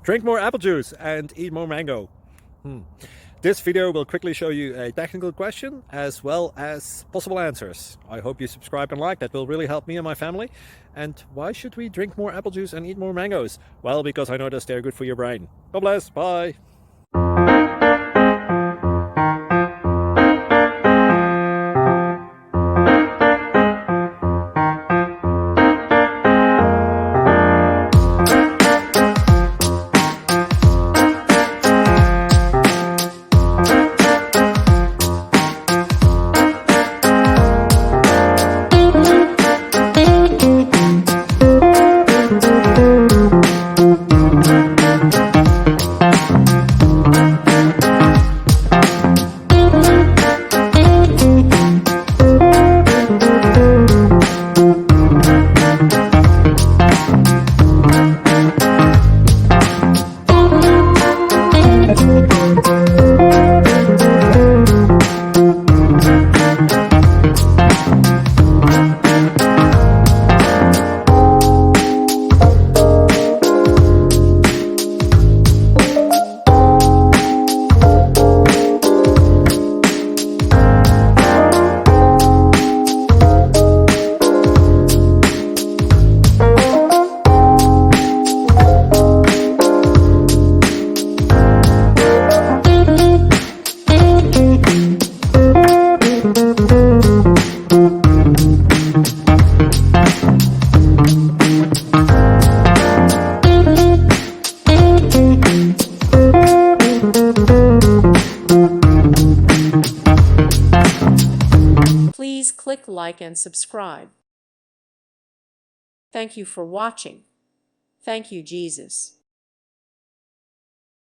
Drink more apple juice and eat more mango. This video will quickly show you a technical question as well as possible answers. I hope you subscribe and like, that will really help me and my family. And why should we drink more apple juice and eat more mangoes? Well, because I noticed they're good for your brain. God bless, bye. Please click like and subscribe. Thank you for watching. Thank you, Jesus.